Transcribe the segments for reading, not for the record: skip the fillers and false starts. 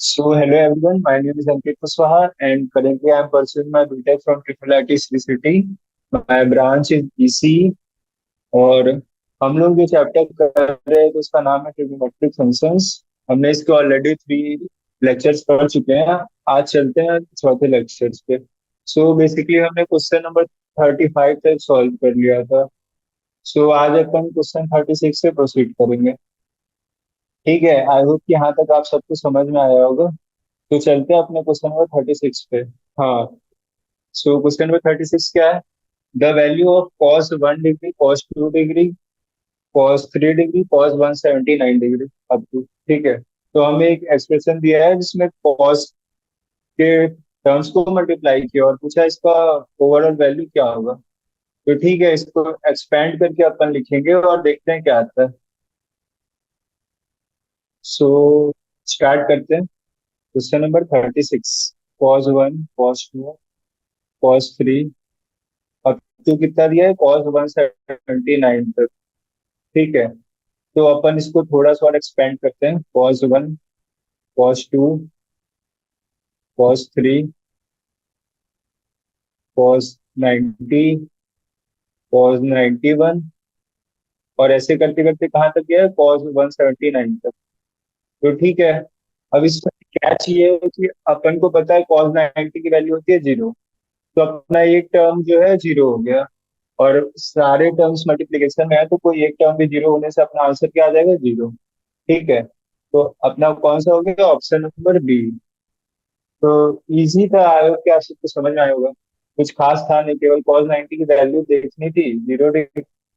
So, hello everyone. My name is Ankit Kuswaha, and currently I am pursuing my BTech from Triple IT Sri City. My branch is EC, और हम लोग जो chapter कर रहे हैं तो उसका नाम है ट्रिग्नोमेट्रिक फंक्शंस। हमने इसके ऑलरेडी 3 लेक्चर्स पढ़ चुके हैं। आज चलते हैं चौथे लेक्चर्स पे। सो बेसिकली हमने क्वेश्चन नंबर 35 तक सॉल्व कर लिया था। सो आज अपन क्वेश्चन 36 से प्रोसीड करेंगे। ठीक है, आई होप कि यहाँ तक आप सबको समझ में आया होगा। तो चलते हैं अपने क्वेश्चन नंबर 36 पे। हाँ, सो क्वेश्चन नंबर 36 क्या है? The value of cos 1 degree, cos 2 degree, cos 3 degree, cos 179 degree up to. ठीक है, तो हमें एक एक्सप्रेशन दिया है जिसमें cos के टर्म्स को मल्टीप्लाई किया और पूछा इसका ओवरऑल वैल्यू क्या होगा। तो ठीक है, इसको एक्सपेंड करके अपन लिखेंगे और देखते हैं क्या आता है। सो स्टार्ट करते हैं। Question number 36। cos 1, cos 2, cos 3, अब तो कितना दिया है? cos 179 तक। ठीक है, तो अपन इसको थोड़ा सा और एक्सपेंड करते हैं। cos 1, cos 2, cos 3, cos 90, cos 91, और ऐसे करते करते कहाँ तक गया है? cos 179 तक। तो ठीक है, अब इसमें क्या चाहिए कि अपन को पता है cos 90 की वैल्यू होती है 0। तो अपना एक टर्म जो है 0 हो गया, और सारे टर्म्स मल्टीप्लीकेशन में है तो कोई एक टर्म भी 0 होने से अपना आंसर क्या आ जाएगा? 0। ठीक है, तो अपना कौन सा हो गया? Option number B. तो इजी था, आयोग के आप सबको समझ में आया होगा। कुछ खास था नहीं, केवल cos 90 की वैल्यू देखनी थी।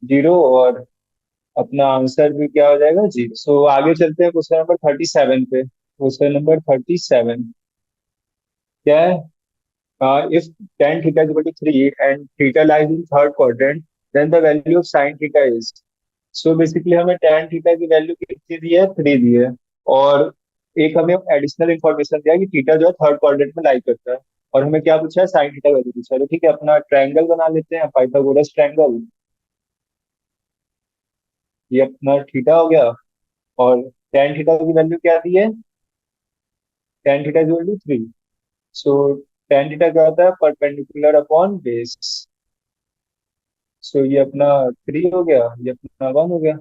0 और अपना आंसर भी क्या हो जाएगा? 0। सो आगे चलते हैं क्वेश्चन नंबर 37 पे। क्वेश्चन नंबर 37 क्या है? If tan theta is equal to 3 and theta lies in third quadrant, then the value of sin theta is। So basically हमें tan थीटा की वैल्यू कितनी दी है? 3 दी है। और एक हमें एडिशनल इंफॉर्मेशन दिया है कि थीटा जो है थर्ड क्वाड्रेंट में लाई करता है। और हमें क्या पूछा है? साइन थीटा वैल्यू पूछा है। तो ठीक है, अपना ट्रायंगल बना लेते हैं, पाइथागोरस ट्रायंगल। ये अपना थीटा हो गया, और tan थीटा की वैल्यू क्या दी है? tan theta is equal to 3। So tan theta क्या होता है? Perpendicular upon base. सो ये अपना 3 हो गया, ये अपना 1 हो गया।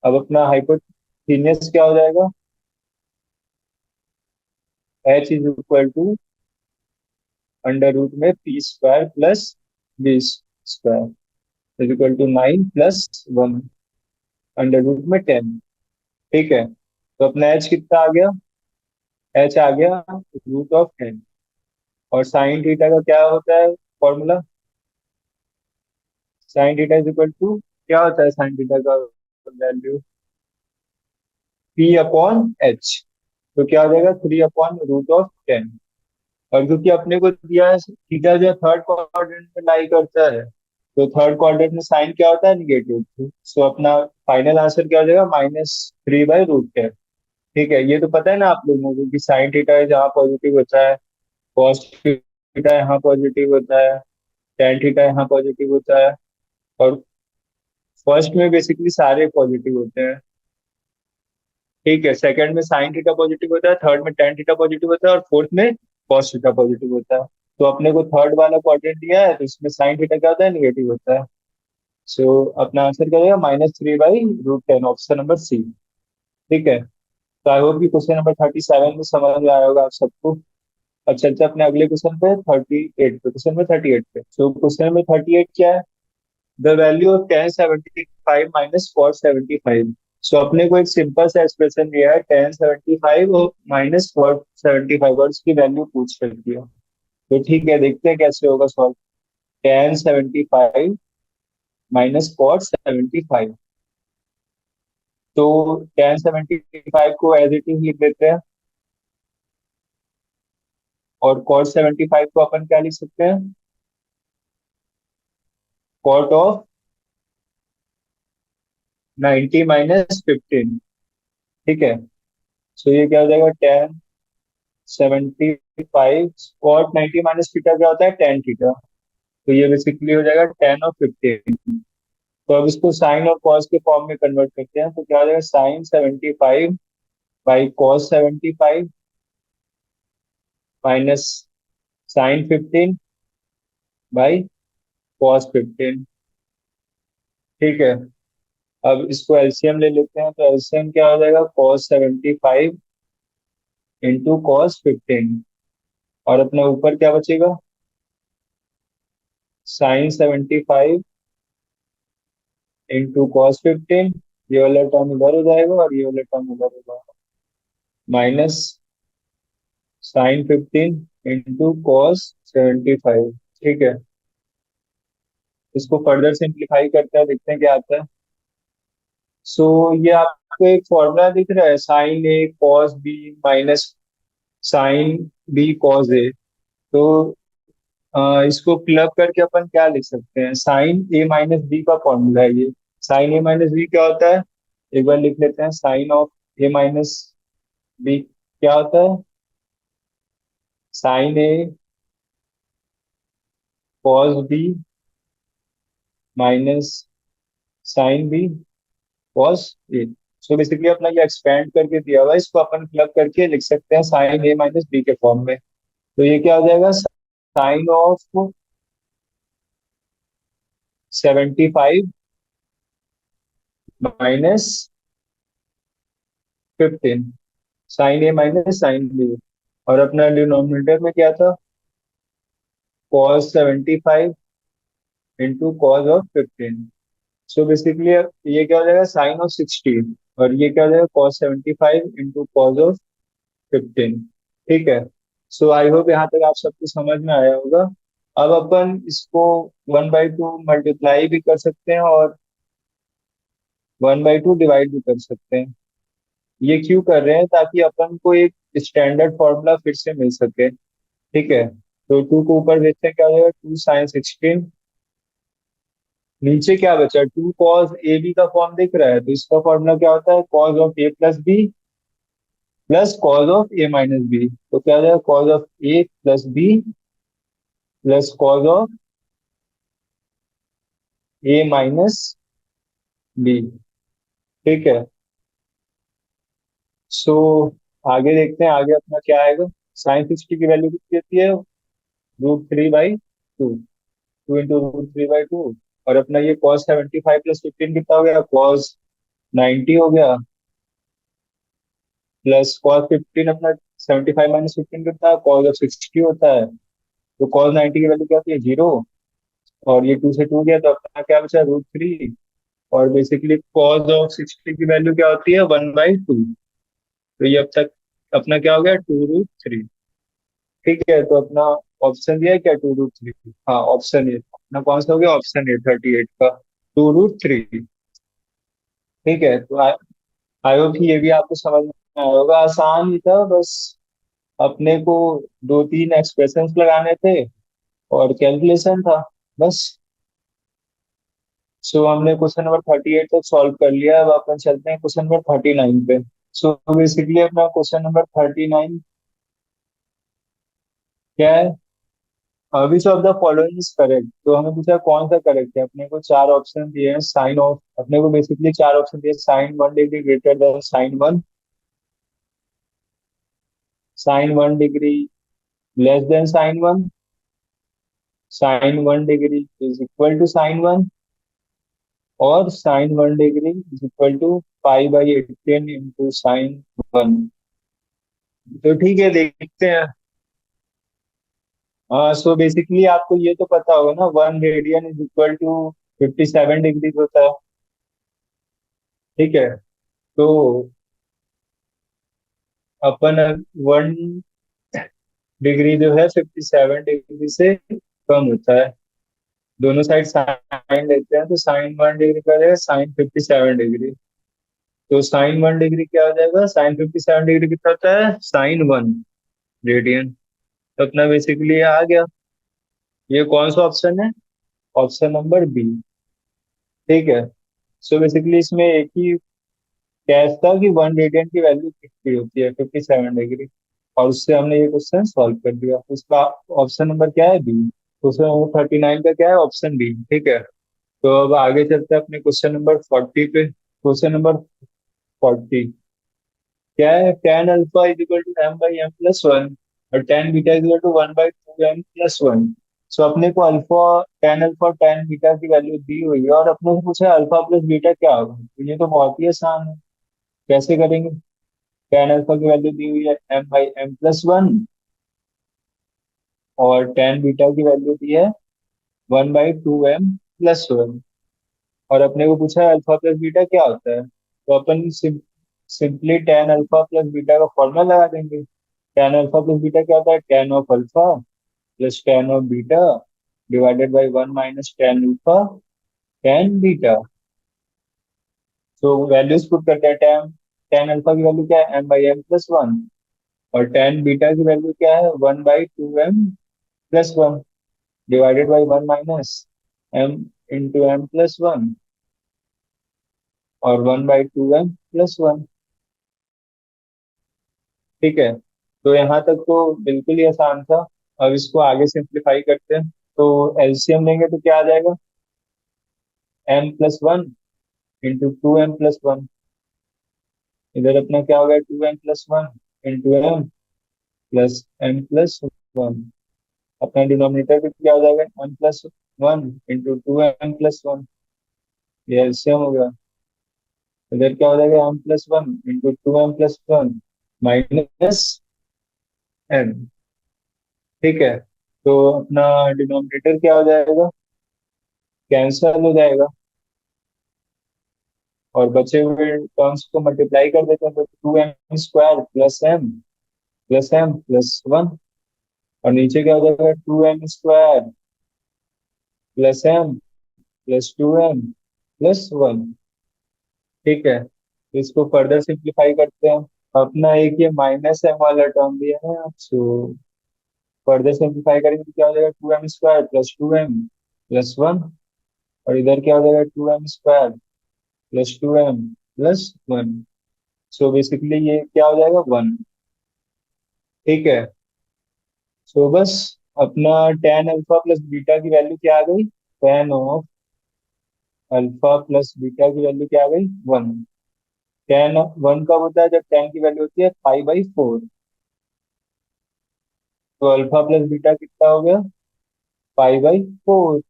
अब अपना हाइपोटेन्यूज क्या हो जाएगा? h is equal to under root में P square plus B square is equal to 9 + 1 under root में 10। ठीक है, तो अपना h कितना आ गया? h आ गया √10। और साइन थीटा का क्या होता है formula? Sine theta is equal to, क्या होता है साइन थीटा का वैल्यू? p/h। तो क्या हो जाएगा? 3/√10। और क्योंकि अपने को दिया है थीटा जो थर्ड क्वाड्रेंट में लाई करता है, तो थर्ड क्वाड्रेंट में साइन क्या होता है? नेगेटिव। सो अपना फाइनल आंसर क्या हो जाएगा? -3/√10। ठीक है, ये तो पता है ना आप लोगों को कि साइन थीटा जहाँ पॉजिटिव होता है, कॉस थीटा यहाँ पॉजिटिव होता है, टेन थीटा यहाँ पॉजिटिव होता है। और फर्स्ट में बेसिकली सारे पॉजिटिव होते हैं। ठीक है, सेकंड में साइन थीटा पॉजिटिव होता है, थर्ड में टेन थीटा पॉजिटिव होता है, और फोर्थ में कॉस थीटा पॉजिटिव होता है। तो अपने को थर्ड वाला क्वाड्रेंट दिया है, तो इसमें साइन थीटा क्या होता है? नेगेटिव होता है। सो अपना आंसर क्या होगा? -3/√10, ऑप्शन नंबर सी। ठीक है, तो आई होप कि क्वेश्चन नंबर 37 में समझ में आया होगा आप सबको। अब चलते हैं अपने अगले क्वेश्चन पे, 38 पे। क्वेश्चन नंबर 38 पे, तो क्वेश्चन नंबर 38 क्या है? The value of tan 75 minus cos 75। सो अपने को एक सिंपल सा एक्सप्रेशन दिया है tan 75 और -cos 75, और इसकी वैल्यू पूछ रखी है। तो ठीक है, देखते हैं कैसे होगा सॉल्व। tan 75 minus cos 75। तो tan 75 को एज इट इज लिख देते हैं, और cos 75 को अपन क्या लिख सकते हैं? cot of 90 - 15। ठीक है, सो ये क्या हो जाएगा? tan 75, cot 90 - थीटा क्या होता है? tan theta. तो ये बेसिकली हो जाएगा tan 15। तो अब इसको साइन और कॉस के फॉर्म में कन्वर्ट करते हैं, तो क्या हो जाएगा? sin 75 by cos 75 minus sin 15 by cos 15। ठीक है, अब इसको एलसीएम ले लेते हैं, तो एलसीएम क्या हो जाएगा, cos 75 इंटू cos 15। और अपने ऊपर क्या बचेगा, sin 75 इंटू cos 15। ये वाला टर्म इधर हो जाएगा और ये वाला टर्म उधर हो जाएगा, माइनस sin 15 इंटू cos 75। ठीक है, इसको फर्दर सिंप्लीफाई करते हैं, देखते हैं क्या आता है। सो ये आपको एक फॉर्मूला दिख रहा है, sin A cos B minus sin B cos A। तो इसको क्लब करके अपन क्या लिख सकते हैं, sin A माइनस B का फॉर्मूला है ये। sin A माइनस B क्या होता है, एक बार लिख लेते हैं, sin of A minus B क्या होता है, sin A cos B minus sin B cos A। So basically अपना ये एक्सपेंड करके दिया हुआ है, इसको अपन क्लब करके लिख सकते हैं sin A माइनस B के फॉर्म में। तो ये क्या हो जाएगा, sin of 75 minus 15, sin A minus sin B। और अपना डिनोमिनेटर में क्या था, cos 75 into cos of 15। So basically ये क्या हो जाएगा, sin ऑफ 16, और ये क्या हो जाएगा, cos 75 इंटू cos ऑफ 15। ठीक है, सो आई होप यहाँ तक आप सबको समझ में आया होगा। अब अपन इसको 1/2 मल्टीप्लाई भी कर सकते हैं और 1/2 डिवाइड भी कर सकते हैं। ये क्यों कर रहे हैं, ताकि अपन को एक स्टैंडर्ड फॉर्मूला फिर से मिल सके। ठीक है, तो 2 को ऊपर देखते हैं, क्या हो जाएगा, 2sin 16। नीचे क्या बचा, 2 cos AB का फॉर्म दिख रहा है, तो इसका फॉर्मूला क्या होता है, cos of A plus B plus cos of A minus B। तो क्या हो जाएगा, cos of A plus B plus cos of A minus B। ठीक है, सो आगे देखते हैं, आगे अपना क्या आएगा। sin 60 की वैल्यू कितनी होती है, √3/2, 2 इंटू √3/2। और अपना ये cos 75 प्लस 15 कितना हो गया, cos 90 हो गया, प्लस cos 15 अपना 75 माइनस 15 कितना है, cos ऑफ 60 होता है। तो cos 90 की वैल्यू क्या होती है, 0। और ये 2 से 2 गया, तो अपना क्या बचा, √3। और बेसिकली cos ऑफ 60 की वैल्यू क्या होती है, 1/2। तो ये अब तक अपना क्या हो गया, 2√3। ठीक है, तो अपना ऑप्शन दिया है क्या, 2√3। हाँ, ऑप्शन ए अपना कौन सा हो गया, ऑप्शन ए 38 का 2√3। ठीक है, तो आई होप कि ये भी आपको समझ में आया होगा, आसान ही था बस। अपने को 2-3 एक्सप्रेशंस लगाने थे और कैलकुलेशन था बस। सो हमने क्वेश्चन नंबर 38 तक सॉल्व कर लिया, अब अपन चलते हैं क्वेश्चन नंबर 39 पे। सो बेसिकली अपना क्वेश्चन नंबर 39 क्या है, which of the following is correct. तो हमें पूछा कौन सा करेक्ट है, अपने को चार ऑप्शन दिए हैं, साइन ऑफ, अपने को बेसिकली चार ऑप्शन दिए, sin 1 degree greater than sin 1, sin 1 degree less than sin 1, sin 1 degree is equal to sin 1, और sin 1 degree is equal to π/18 into sin 1। तो ठीक है, देखते हैं। सो बेसिकली आपको ये तो पता होगा ना, 1 radian is equal to 57 degree होता है। ठीक है, तो अपन 1 डिग्री जो है 57 डिग्री से कम होता है, दोनों साइड साइन लेते हैं, तो sin 1 डिग्री का जाएगा sin 57 डिग्री। तो sin 1 डिग्री क्या हो जाएगा, sin 57 डिग्री कितना होता है, sin 1 रेडियन। तो अपना बेसिकली ये आ गया। ये कौन सा ऑप्शन है, ऑप्शन नंबर बी। ठीक है, सो बेसिकली इसमें एक ही कैच था कि 1 रेडियन की वैल्यू कितनी होती है, 57 डिग्री। और उससे हमने ये क्वेश्चन सॉल्व कर दिया, उसका ऑप्शन नंबर क्या है, बी। क्वेश्चन नंबर 39 का क्या है, ऑप्शन बी। ठीक है, तो अब आगे चलते हैं अपने क्वेश्चन नंबर 40 पे। क्वेश्चन नंबर 40 क्या है, tan alpha is equal to m/m+1। और tan beta is equal to 1/2m+1। So अपने को अल्फा और टेन बीटा की वैल्यू दी हुई है और अपने से पूछा अल्फा प्लस बीटा क्या होगा, तो ये तो बहुत ही आसान है। कैसे करेंगे? टेन अल्फा की वैल्यू दी हुई है m/m+1, और टेन बीटा की वैल्यू दी है 1/2m+1, और अपने को पूछा है अल्फा प्लस बीटा क्या होता है, तो अपन simply tan alpha plus beta का फॉर्मूला लगा देंगे। टेन अल्फा प्लस बीटा क्या होता है? Tan of alpha plus tan of beta divided by one minus tan alpha tan beta. तो वैल्यूज पुट करते हैं। टेन टेन अल्फा की वैल्यू क्या है? m/m+1, और टेन बीटा की वैल्यू क्या है? 1/2m+1 divided by one minus m × m+1 और 1/2m+1। ठीक है, तो यहाँ तक तो बिल्कुल ही आसान था। अब इसको आगे सिंप्लीफाई करते हैं। तो एलसीएम लेंगे तो क्या आ जाएगा? m+1 × 2m+1। इधर अपना क्या हो गया? 2m+1 × m+1 अपना डिनोमिनेटर पे क्या हो जाएगा? m+1 × 2m+1। ये एलसीएम हो गया। इधर क्या हो जाएगा? m+1 × 2m+1 minus m। ठीक है, तो अपना डिनोमिनेटर क्या हो जाएगा? कैंसल हो जाएगा, और बचे हुए टर्म्स को मल्टीप्लाई कर देते हैं तो 2m² +m+m+1, और नीचे क्या हो जाएगा? 2m² +m +2m+1। ठीक है, तो इसको फर्दर सिंप्लीफाई करते हैं। अपना एक ये माइनस एम वाला टर्म भी है ना, सो फर्दर सिंप्लीफाई करेंगे तो क्या हो जाएगा? 2m² + 2m+1, और इधर क्या हो जाएगा? 2m² + 2m+1। सो बेसिकली ये क्या हो जाएगा? 1। ठीक है, सो बस अपना टेन अल्फा प्लस बीटा की वैल्यू क्या आ गई? Ten of alpha plus beta की वैल्यू क्या आ गई? 1। टेन 1 कब होता है? जब टेन की वैल्यू होती है 5/4। तो अल्फा प्लस बीटा कितना हो गया? 5/4।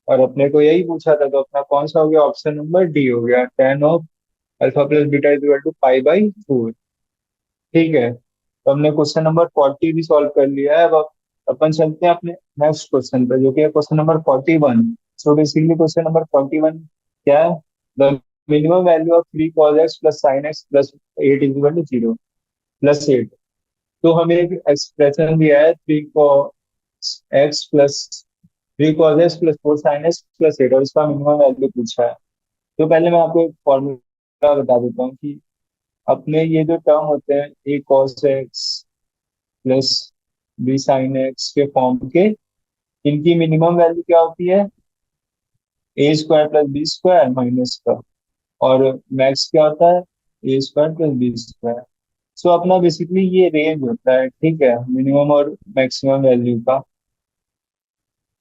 और अपने को यही पूछा था, तो अपना कौन सा हो गया? ऑप्शन नंबर डी हो गया, tan of alpha plus beta is equal to 5/4। ठीक है, तो हमने क्वेश्चन नंबर 40 भी सॉल्व कर लिया है। अब अपन चलते हैं अपने नेक्स्ट क्वेश्चन पर, जो कि है question number 41। So basically question number 41 क्या है? The minimum value of 3 cos x + sin x + 8 is equal to 0 +8। तो हमें एक एक्सप्रेशन दिया है, 3 cos x + 4 sin x + 8, और इसका मिनिमम वैल्यू पूछा है। तो पहले मैं आपको एक फॉर्मूला बता देता हूँ कि अपने ये जो टर्म होते हैं a cos x plus b sin x के फॉर्म के, इनकी मिनिमम वैल्यू क्या होती है? a² + b² माइनस का, और मैक्स क्या होता है? a² + b²। सो अपना बेसिकली ये रेंज होता है, ठीक है, मिनिमम और मैक्सिमम वैल्यू का।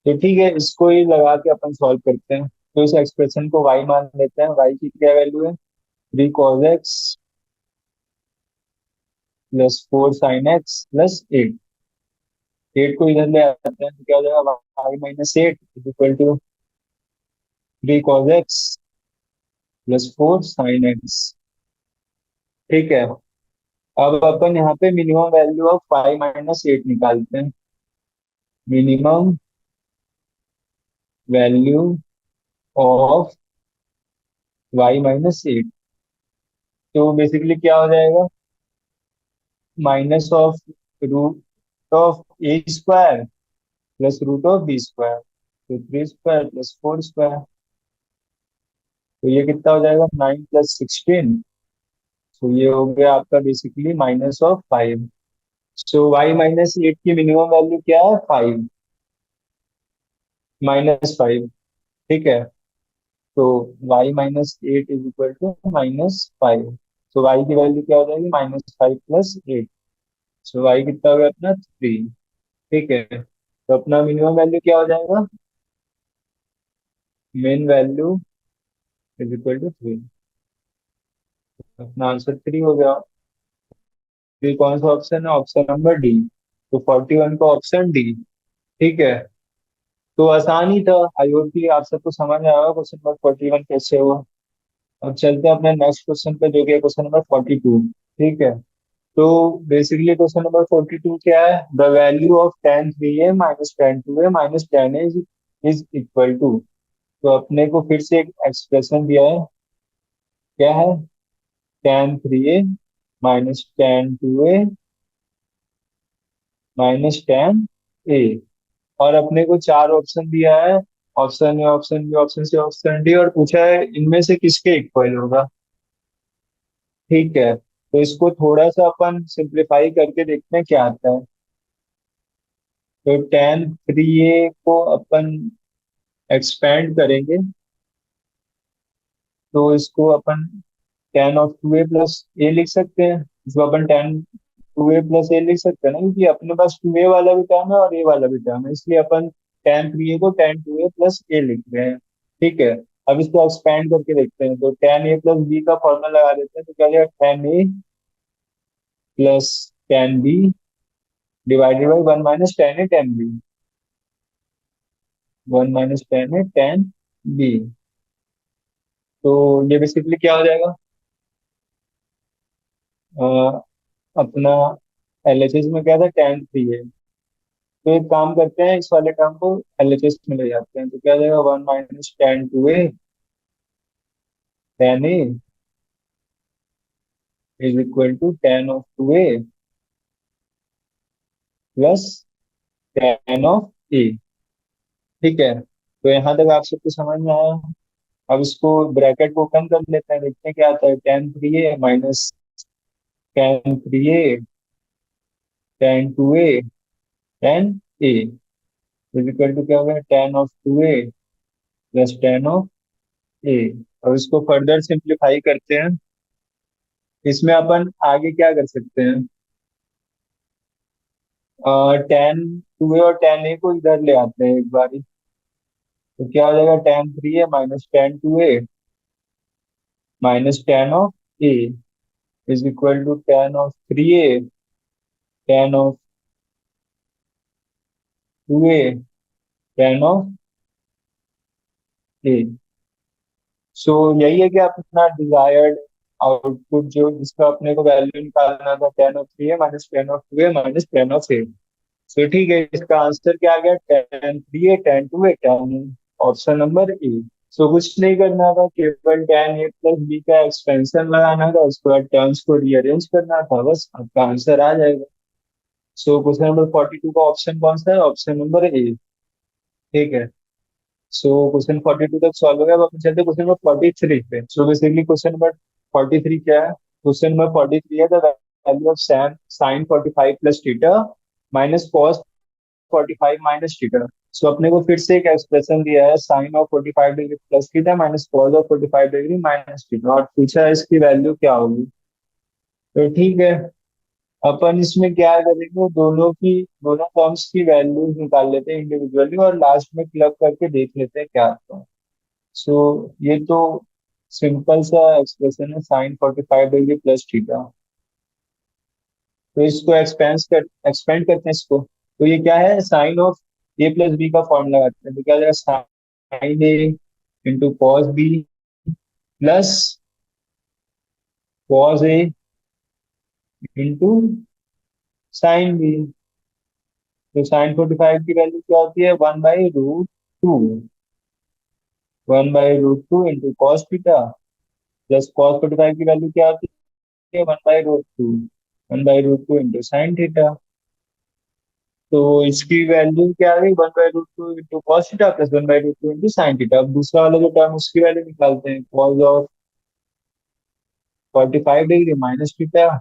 तो ठीक है, इसको ही लगा के अपन सॉल्व करते हैं। तो इस एक्सप्रेशन को y मान लेते हैं। y की क्या वैल्यू है? 3 cos x + 4 sin x + 8। 8 को इधर ले आते हैं तो क्या हो जाएगा? y - 8 is equal to 3 cos x + 4 sin x। ठीक है, अब अपन यहाँ पे मिनिमम वैल्यू ऑफ y - 8 निकालते हैं। मिनिमम वैल्यू ऑफ y - 8, तो बेसिकली क्या हो जाएगा? Minus of root of a² plus root of b², तो 3² + 4²। तो ये कितना हो जाएगा? 9 + 16। तो ये हो गया आपका बेसिकली -5। सो y - 8 की मिनिमम वैल्यू क्या है? 5, -5। ठीक है, तो y - 8 इज इक्वल टू -5। तो y की वैल्यू क्या हो जाएगी? -5 + 8। सो y कितना हो गया अपना? 3। ठीक है, तो अपना मिनिमम वैल्यू क्या हो जाएगा? Main value is equal to 3। अपना आंसर 3 हो गया। ये कौन सा ऑप्शन है? Option number D. तो 41 का ऑप्शन डी। ठीक है। तो आसान ही था। आई होप कि आप सबको समझ आया होगा क्वेश्चन नंबर 41 कैसे हुआ। अब चलते हैं अपने नेक्स्ट क्वेश्चन पे, जो कि है क्वेश्चन नंबर 42। ठीक है। तो बेसिकली क्वेश्चन नंबर 42 क्या है? The value of tan 3a minus tan 2a minus tan a is equal to. तो अपने को फिर से एक एक्सप्रेशन दिया है। क्या है? tan 3a minus tan 2a minus tan a। और अपने को चार ऑप्शन दिया है। Option A, option B, option C, option D, और पूछा है इनमें से किसके इक्वल होगा। ठीक है। तो इसको थोड़ा सा अपन सिंप्लीफाई करके देखते हैं क्या आता है। तो tan 3a को अपन एक्सपेंड करेंगे। तो इसको अपन tan ऑफ 2a प्लस ए लिख सकते हैं। इसको अपन tan 2a प्लस ए लिख सकते हैं ना, क्योंकि अपने पास 2a वाला भी टर्म है और ए वाला भी टर्म है, इसलिए अपन tan 3a को tan 2a प्लस ए लिख रहे हैं। ठीक है। अब इसको एक्सपेंड करके देखते हैं। तो tan a प्लस बी का फॉर्मूला लगा देते हैं। तो क्या जाएगा? tan a plus tan b divided by 1 minus tan a tan b। 1 minus tan a tan b। तो ये बेसिकली क्या हो जाएगा? अ, अपना एलएचएस में क्या था? tan 3a। तो एक काम करते हैं, इस वाले टर्म को एलएचएस में ले जाते हैं। तो क्या हो जाएगा? 1 minus tan 2a tan a is equal to tan of 2a plus tan of a। ठीक है। तो यहाँ तक आप सबको समझ में आया। अब इसको ब्रैकेट को कम कर लेते हैं, देखते हैं क्या आता है। tan 3a minus tan 3a tan 2a tan a is equal to क्या होगा? tan of 2a plus tan of a। और इसको फर्दर सिंप्लीफाई करते हैं। इसमें अपन आगे क्या कर सकते हैं? tan 2a और tan a को इधर ले आते हैं एक बार। तो क्या हो जाएगा? tan 3a minus tan 2a minus tan of a is equal to tan of 3a tan of 2a tan of a। So यही है कि आप अपना डिजायर्ड आउटपुट जो जिसका अपने को वैल्यू निकालना था, tan of 3a minus tan of 2a minus tan of a। सो ठीक है, इसका आंसर क्या आ गया? tan 3a tan 2a tan a। Option number A. So कुछ नहीं करना था, केवल tan a प्लस बी का एक्सपेंशन लगाना था, उसके बाद टर्म्स को रीअरेंज करना था, बस आपका आंसर आ जाएगा। सो क्वेश्चन नंबर 42 का ऑप्शन कौन सा है? ऑप्शन नंबर ए। ठीक है। सो क्वेश्चन 42 तक सॉल्व हो गया। अब अपन चलते हैं क्वेश्चन नंबर 43 पे। सो बेसिकली क्वेश्चन नंबर 43 क्या है? क्वेश्चन नंबर 43 है the value of sine 45 plus theta minus cos 45 minus theta. So अपने को फिर से एक एक्सप्रेशन दिया है, sine of 45 degree plus theta minus cos of 45 degree minus theta, और पूछा है इसकी वैल्यू क्या होगी। तो ठीक है, अपन इसमें क्या करेंगे, दोनों फॉर्म्स की वैल्यूज निकाल लेते हैं इंडिविजुअली, और लास्ट में क्लब करके देख लेते हैं क्या आता है। सो ये तो सिंपल सा एक्सप्रेशन है, साइन 45 डिग्री प्लस थीटा। तो इसको एक्सपेंड करते हैं इसको। तो ये क्या है? Sine of A plus B का फॉर्मूला लगाते हैं। तो क्या हो जाएगा? Sine A into cos B plus cos A into sine B. तो साइन 45 की वैल्यू क्या होती है? 1/√2। 1/√2 into cos theta plus cos 45 की वैल्यू क्या होती है? 1/√2। 1/√2 इंटू साइन थीटा। तो इसकी वैल्यू क्या आ गई? 1/√2 into cos theta plus 1/√2 into sine theta. अब दूसरा वाला जो टर्म उसकी वैल्यू निकालते हैं, cos of 45 degree minus theta.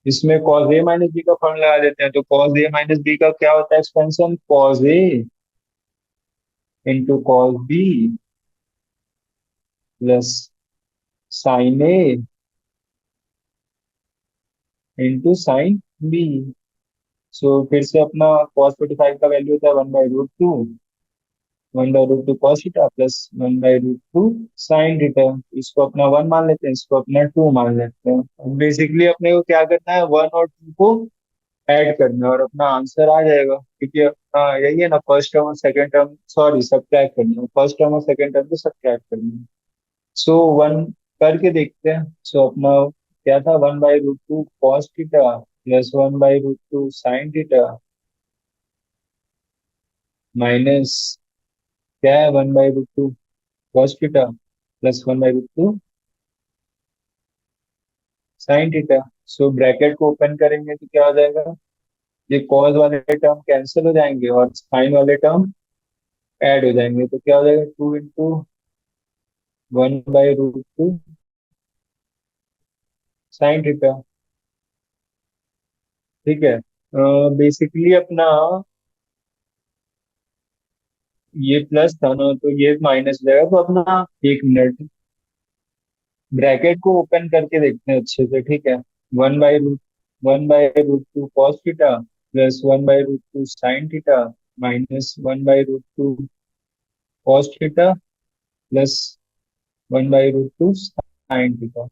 इसमें कॉस ए माइनस बी का फॉर्मूला लगा देते हैं। तो कॉस ए माइनस बी का क्या होता है expansion? Cos A into cos B plus sine A into sine B. So फिर से अपना cos 45 का वैल्यू होता है 1/√2 1/√2 cos theta plus 1/√2 sine theta. इसको अपना 1 मान लेते हैं, इसको अपना 2 मान लेते हैं। बेसिकली अपने को क्या करना है, 1 और 2 को ऐड करना है और अपना आंसर आ जाएगा, क्योंकि अपना यही है ना, फर्स्ट टर्म और सेकंड टर्म, सॉरी सब्ट्रैक्ट करना है, फर्स्ट टर्म और सेकंड टर्म को सब्ट्रैक्ट करना है। सो 1 करके देखते हैं। सो अपना क्या था, 1/√2 cos theta plus 1/√2 sine theta minus क्या है, 1/√2 cos theta plus 1/√2 sine theta. So bracket को ओपन करेंगे तो क्या हो जाएगा, ये cos वाले टर्म कैंसिल हो जाएंगे और साइन वाले टर्म ऐड हो जाएंगे, तो क्या हो जाएगा, 2 × 1/√2 साइन थीटा। ठीक है। बेसिकली अपना ये प्लस था ना, तो ये माइनस हो जाएगा, तो अपना 1 मिनट ब्रैकेट को ओपन करके देखते हैं अच्छे से। ठीक है। 1/√2 cos theta plus 1/√2 sine theta minus 1/√2 cos theta plus 1/√2 sine theta.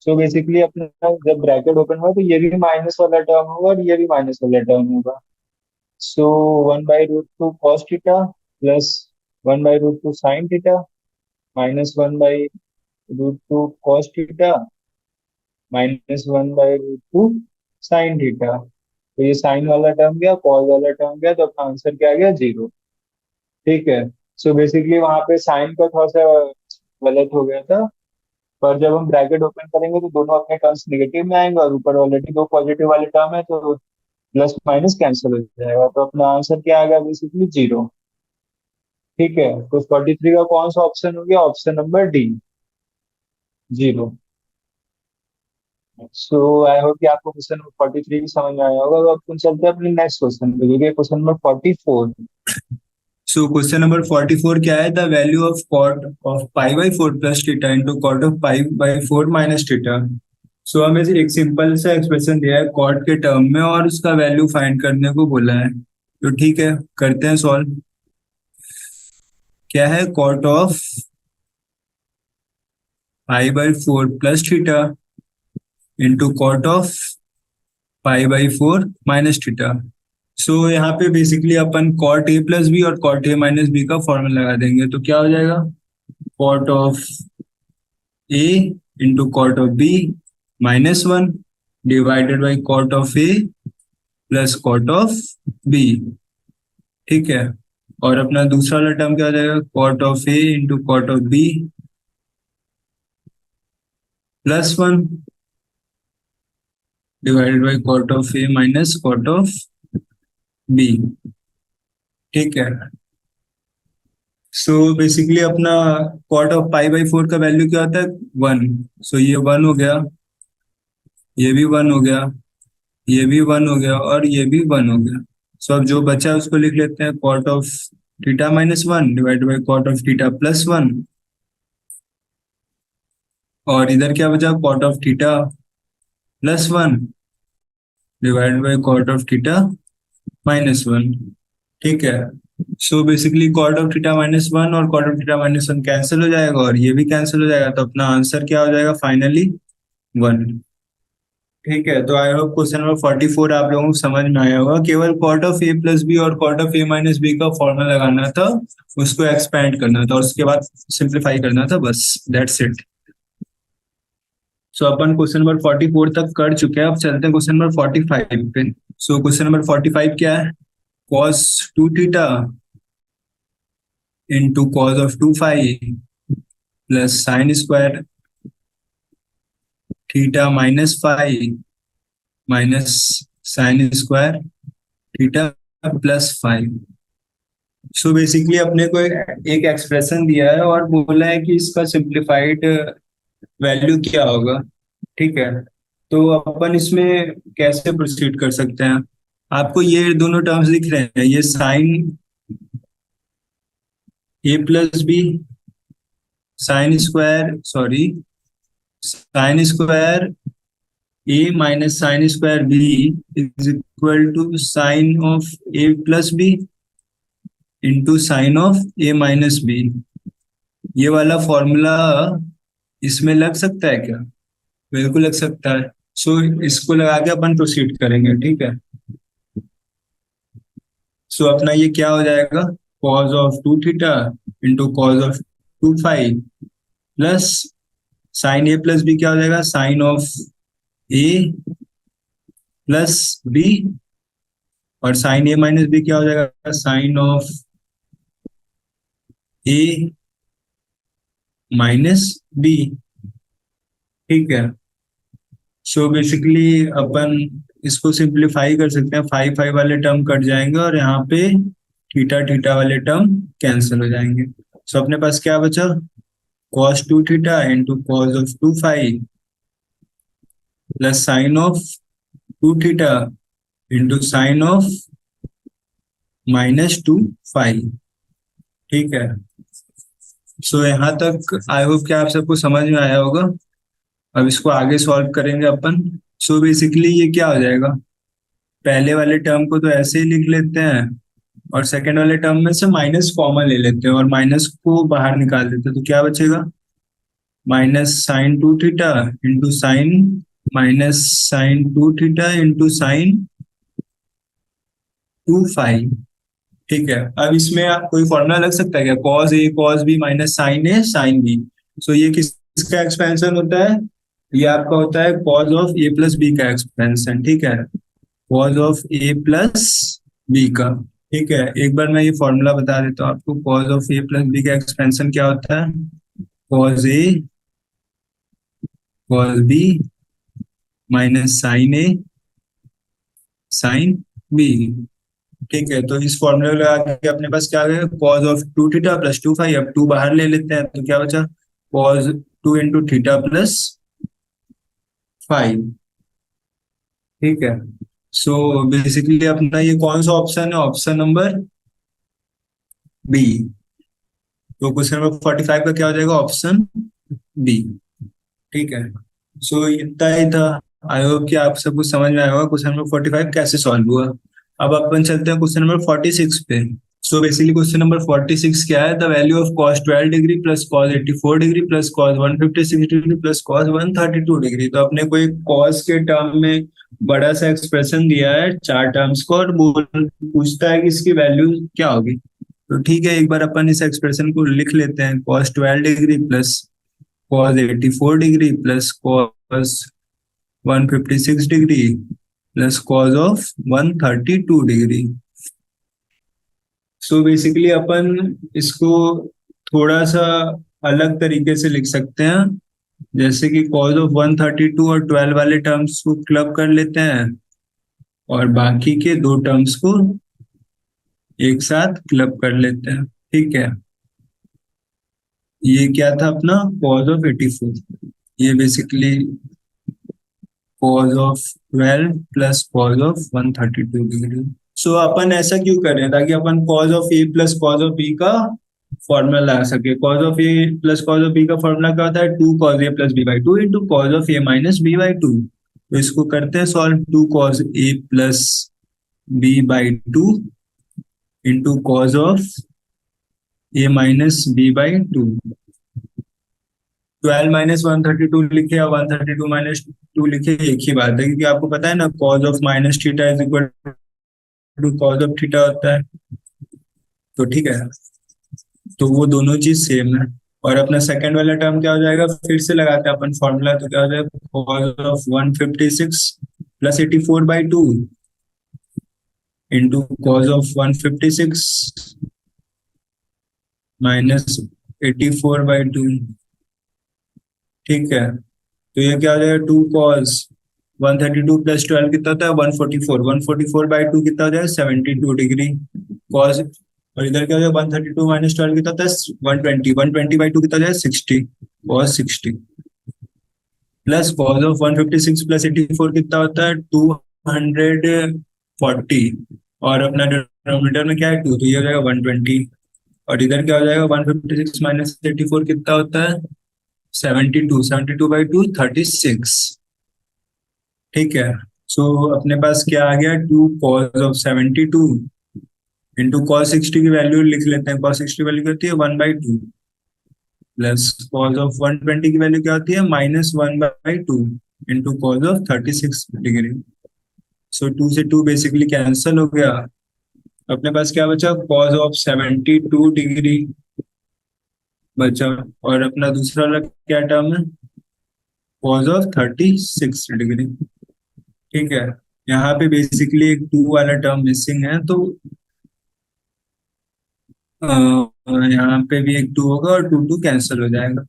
सो बेसिकली अपना जब ब्रैकेट ओपन हुआ तो ये भी माइनस वाला टर्म होगा और ये भी माइनस वाला टर्म होगा। सो 1/√2 cos theta plus 1/√2 sine theta minus 1/√2 cos theta minus 1/√2 sine theta. तो ये साइन वाला टर्म गया, कॉस वाला टर्म गया, तो अपना आंसर क्या आ गया, 0। ठीक है। सो बेसिकली वहां पे साइन का थोड़ा सा गलत हो गया था, पर जब हम ब्रैकेट ओपन करेंगे तो दोनों अपने टर्म्स निगेटिव में आएंगे और ऊपर ऑलरेडी दो पॉजिटिव वाले टर्म है, तो प्लस माइनस कैंसिल हो जाएगा, तो अपना आंसर क्या आ गया, बेसिकली 0। ठीक है। तो 43 का कौन सा ऑप्शन हो गया, option number D, 0। So I hope कि आपको क्वेश्चन नंबर 43 भी समझ में आया होगा। तो अब चलते हैं अपने नेक्स्ट क्वेश्चन पे, जो कि question number 44। So question number 44 क्या है, the value of cot of पाई/4 plus theta into cot of पाई/4 माइनस थीटा। सो हमें एक सिंपल सा एक्सप्रेशन दिया है कॉट के टर्म में और उसका वैल्यू फाइंड करने को बोला है। तो ठीक है, करते हैं सॉल्व। क्या है, कॉट ऑफ पाई/4 plus theta into cot of पाई/4 माइनस थीटा। सो यहाँ पे बेसिकली अपन कॉट ए प्लस बी और कॉट ए माइनस बी का फॉर्मूला लगा देंगे, तो क्या हो जाएगा, cot of A into cot of B minus 1 divided by cot of A plus cot of B. ठीक है। और अपना दूसरा वाला टर्म क्या हो जाएगा, cot of A into cot of B plus 1 divided by cot of A minus cot of B. ठीक है। सो बेसिकली अपना कॉट ऑफ पाई/4 का वैल्यू क्या होता है, 1। सो ये 1 हो गया, ये भी 1 हो गया, ये भी 1 हो गया और ये भी 1 हो गया। सो अब जो बचा है उसको लिख लेते हैं, cot of theta minus 1 divide by cot of theta plus 1। और इधर क्या बचा, cot of theta plus 1 divide by cot of theta minus 1। ठीक है। So basically cot of theta minus 1 और cot of theta minus 1 cancel हो जाएगा और ये भी कैंसिल हो जाएगा, तो अपना आंसर क्या हो जाएगा फाइनली, 1। ठीक है। तो आई होप क्वेश्चन नंबर 44 आप लोगों को समझ में आया होगा। केवल cot of A plus B और cot of A minus B का फॉर्मूला लगाना था, उसको एक्सपैंड करना था और उसके बाद सिंप्लीफाई करना था, बस that's it. So upon question number 44 तक कर चुके हैं, अब चलते हैं क्वेश्चन नंबर 45 पे। सो क्वेश्चन नंबर 45 क्या है, cos 2 theta into cos of 2 phi plus sine square theta minus phi minus sine square theta plus five. So basically अपने को एक एक्सप्रेशन दिया है और बोला है कि इसका सिंप्लीफाइड वैल्यू क्या होगा। ठीक है। तो अपन इसमें कैसे प्रोसीड कर सकते हैं, आपको ये दोनों टर्म्स दिख रहे हैं, ये sine A plus B sine square, sorry, sine square A minus sine square B is equal to sine of A plus B. Into sine of A minus B. ये वाला फॉर्मूला इसमें लग सकता है क्या? बिल्कुल लग सकता है। सो इसको लगा के अपन प्रोसीड करेंगे, ठीक है। सो अपना ये क्या हो जाएगा, cos of two theta into cos of two five plus sine A plus B क्या हो जाएगा, sine of A plus B, और साइन ए माइनस बी क्या हो जाएगा, sine of A minus B. ठीक है। सो बेसिकली अपन इसको सिंप्लीफाई कर सकते हैं, फाइव फाइव वाले टर्म कट जाएंगे और यहाँ पे थीटा थीटा वाले टर्म कैंसिल हो जाएंगे। सो अपने पास क्या बचा, cos two theta into cos of two five plus sine of two theta into sine of minus two five. ठीक है। सो यहाँ तक आई होप कि आप सबको समझ में आया होगा। अब इसको आगे सॉल्व करेंगे अपन। सो बेसिकली ये क्या हो जाएगा, पहले वाले टर्म को तो ऐसे ही लिख लेते हैं और सेकंड वाले टर्म में से माइनस कॉमन ले लेते हैं और माइनस को बाहर निकाल देते हैं, तो क्या बचेगा, minus sign to theta into sign minus sign to theta into sign to five. ठीक है। अब इसमें कोई फॉर्मूला लग सकता है क्या, cos A cos B minus sine A sine B. So ये किसका एक्सपेंशन होता है, ये आपका होता है cos of A plus B का एक्सपेंशन। ठीक है, cos of A plus B का। ठीक है, एक बार मैं ये फॉर्मूला बता देता हूँ आपको, cos of A plus B का एक्सपेंशन क्या होता है, cos A cos B minus sine A sine B. ठीक है, तो इस फॉर्मूले लगा के अपने पास क्या आ गया, cos of two theta plus two five. अब टू बाहर ले लेते हैं तो क्या बचा, cos two into theta plus five. ठीक है। सो बेसिकली अपना ये कौन सा ऑप्शन है, ऑप्शन नंबर बी। तो क्वेश्चन नंबर 45 का क्या हो जाएगा, ऑप्शन बी। ठीक है। सो इतना ही था। आई होप कि आप सब कुछ समझ में आया होगा क्वेश्चन नंबर 45 कैसे सॉल्व हुआ। अब अपन चलते हैं क्वेश्चन नंबर 46 पे। सो बेसिकली क्वेश्चन नंबर 46 क्या है, the value of cos 12 degree plus cos 84 degree plus cos 156 degree plus cos 132 degree. तो अपने को एक cos के टर्म में बड़ा सा एक्सप्रेशन दिया है चार टर्म्स को, और बोल पूछता है कि इसकी वैल्यू क्या होगी। तो ठीक है, एक बार अपन इस एक्सप्रेशन को लिख लेते हैं, cos 12 degree plus cos 84 degree plus cos 156 degree plus cos of 132 degree. So basically अपन इसको थोड़ा सा अलग तरीके से लिख सकते हैं, जैसे कि cos ऑफ 132 और 12 वाले टर्म्स को क्लब कर लेते हैं और बाकी के दो टर्म्स को एक साथ क्लब कर लेते हैं। ठीक है, ये क्या था अपना cos ऑफ 84, ये basically cos of 12 plus cos of 132 degree. So अपन ऐसा क्यों कर रहे हैं, ताकि अपन cos of A plus cos of B का फॉर्मूला लगा सके। cos of A plus cos of B का फॉर्मूला क्या होता है, two cos A plus B by two into cos of A minus B by two. तो इसको करते हैं solve, two cos A plus B by two into cos of A minus B by two. 12 माइनस 132 लिखे या 132 minus 2 लिखे, एक ही बात है, क्योंकि आपको पता है ना cos of minus theta is equal to cos of theta होता है। तो ठीक है, तो वो दोनों चीज सेम है। और अपना सेकंड वाला टर्म क्या हो जाएगा, फिर से लगाते हैं अपन फॉर्मूला, तो क्या हो जाएगा, cos of 156 plus 84 by two into cos of 156 minus 84 by two. ठीक है, तो ये क्या हो जाएगा, टू cos 132 प्लस 12 कितना होता है, 144। 144 बाई टू कितना हो जाएगा, 72 डिग्री cos। और इधर क्या हो जाएगा, 132 माइनस 12 कितना होता है, 120। 120 बाई टू कितना हो जाएगा, 60 cos 60 plus cos of 156 plus 84 कितना होता है, 240। और अपना डिनोमिनेटर में क्या है, टू, तो ये हो जाएगा 120। और इधर क्या हो जाएगा, 156 माइनस 84 कितना होता है, 72। 72 बाई टू 36। ठीक है, सो अपने पास क्या आ गया, two cos of 72 into cos 60 की वैल्यू लिख लेते हैं, कॉस 60 की वैल्यू होती है 1/2 प्लस कॉस ऑफ 120 की वैल्यू क्या होती है -1/2 इंटू कॉस ऑफ 36 डिग्री। सो 2 से 2 बेसिकली कैंसिल हो गया, अपने पास क्या बचा कॉस ऑफ 72 डिग्री बचा, और अपना दूसरा वाला क्या टर्म है कॉस ऑफ 36 डिग्री। ठीक है, यहाँ पे बेसिकली एक 2 वाला टर्म मिसिंग है, तो यहाँ पे भी एक 2 होगा और 2 2 कैंसिल हो जाएगा।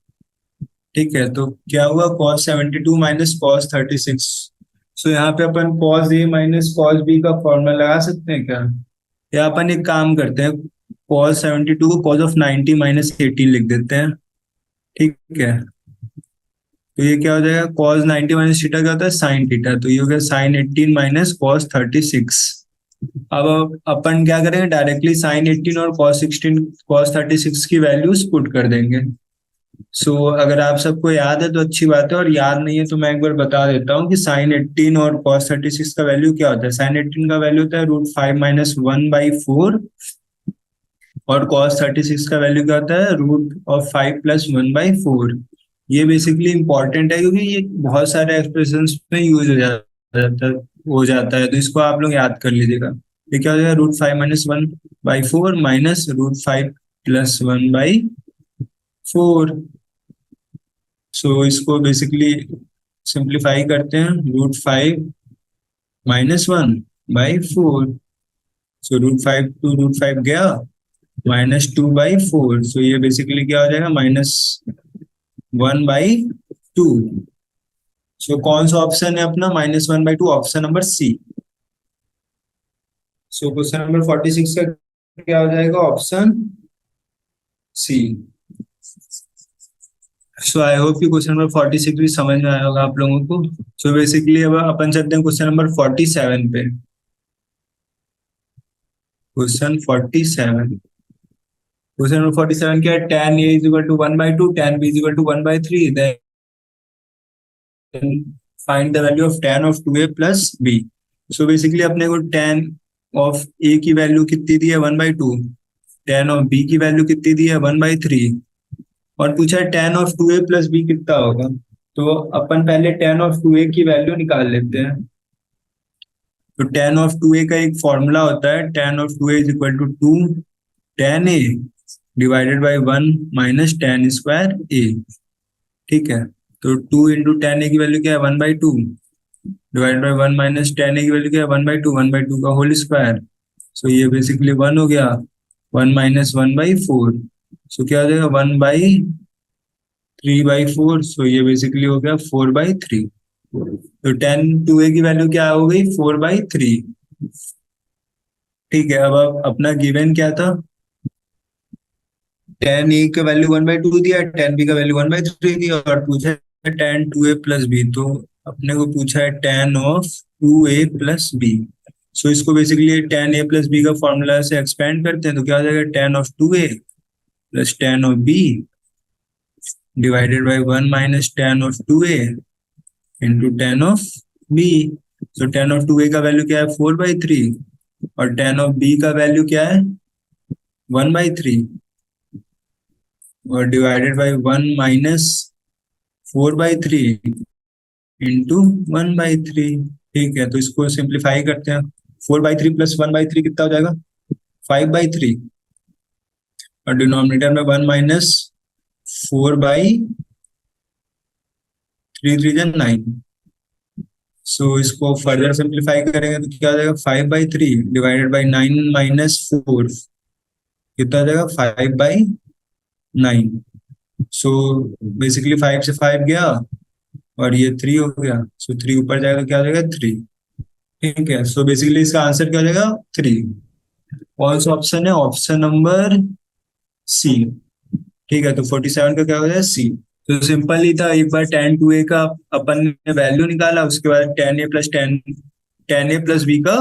ठीक है, तो क्या हुआ कॉस 72 माइनस कॉस 36। सो यहाँ पे अपन cos A minus cos B का फॉर्मूला लगा सकते हैं क्या, या अपन एक काम करते हैं कॉस 72 को कॉस ऑफ 90 माइनस 18 लिख देते हैं। ठीक है, तो ये क्या हो जाएगा कॉस 90 माइनस थीटा क्या होता है साइन थीटा, तो ये हो गया साइन 18 माइनस कॉस 36। अब अपन क्या करेंगे डायरेक्टली साइन 18 और कॉस 16 कॉस 36 की वैल्यूज पुट कर देंगे। सो अगर आप सबको याद है तो अच्छी बात है, और याद नहीं है तो मैं एक बार बता देता हूँ कि साइन 18 और कॉस 36 का वैल्यू क्या होता है। साइन 18 का वैल्यू होता है √5 माइनस 1/4, और कॉस 36 का वैल्यू क्या होता है √5 प्लस 1/4। ये बेसिकली इंपॉर्टेंट है क्योंकि ये बहुत सारे एक्सप्रेशंस में यूज हो जाता है, तो इसको आप लोग याद कर लीजिएगा। ये क्या हो जाएगा √5 माइनस 1/4 माइनस √5 प्लस 1/4। सो इसको बेसिकली सिंप्लीफाई करते हैं √5 माइनस 1/4। सो √5 टू √5 गया, -2/4। सो ये बेसिकली क्या हो जाएगा -1/2। सो कौन सा ऑप्शन है अपना -1/2, option number C. So question number 46 का क्या हो जाएगा option C. So I hope कि क्वेश्चन नंबर 46 भी समझ में आया होगा आप लोगों को। सो बेसिकली अब अपन चलते हैं क्वेश्चन नंबर 47 पे। क्वेश्चन 47, क्वेश्चन नंबर 47 क्या है, tan a is equal to 1/2, tan b is equal to 1/3, then find the value of tan of 2a plus b। So basically अपने को tan ऑफ a की value कितनी दी है 1/2, tan of b की value कितनी दी है 1/3, और पूछा है tan of 2a plus b कितना होगा। तो अपन पहले tan ऑफ 2a की वैल्यू निकाल लेते हैं। तो tan ऑफ 2a का एक फॉर्मूला होता है tan of 2a is equal to 2 tan a divided by 1 minus tan square a। ठीक है, तो 2 इंटू tan a की वैल्यू क्या है 1/2 divided by 1 minus tan a की वैल्यू क्या है 1/2 का होल स्क्वायर। सो ये बेसिकली 1 हो गया, 1 माइनस 1/4। सो क्या हो जाएगा 1/3/4। सो ये बेसिकली हो गया 4/3। तो tan 2a की वैल्यू क्या हो गई 4/3। ठीक है, अब अपना गिवन क्या था, tan a का वैल्यू 1/2 दिया, tan b का वैल्यू 1/3 दिया, और पूछा है tan 2a प्लस b। तो अपने को पूछा है tan of 2a plus b। सो इसको basically tan a plus b का फॉर्मूला से एक्सपेंड करते हैं, तो क्या हो जाएगा tan of 2a plus tan of b divided by 1 minus tan of 2a into tan of b। तो tan ऑफ 2a का वैल्यू क्या है 4/3, और tan ऑफ b का वैल्यू क्या है 1/3, और डिवाइडेड बाई 1 माइनस 4/3 इंटू 1/3। ठीक है, तो इसको सिंप्लीफाई करते हैं, 4/3 प्लस 1/3 कितना हो जाएगा 5/3, और डिनोमिनेटर में 1 माइनस 4/3 3 जा 9। सो इसको फर्दर सिंप्लीफाई करेंगे तो क्या हो जाएगा 5/3 डिवाइडेड बाई 9 माइनस 4 कितना हो जाएगा 5/9। सो बेसिकली 5 से 5 गया, और ये 3 हो गया। सो 3 ऊपर जाएगा क्या हो जाएगा 3। ठीक है, सो बेसिकली इसका आंसर क्या हो जाएगा 3। कौन सा ऑप्शन है ऑप्शन नंबर सी। ठीक है, तो 47 का क्या हो जाएगा सी। तो सिंपल ही था, एक बार tan 2a का अपन ने वैल्यू निकाला, उसके बाद tan a प्लस b का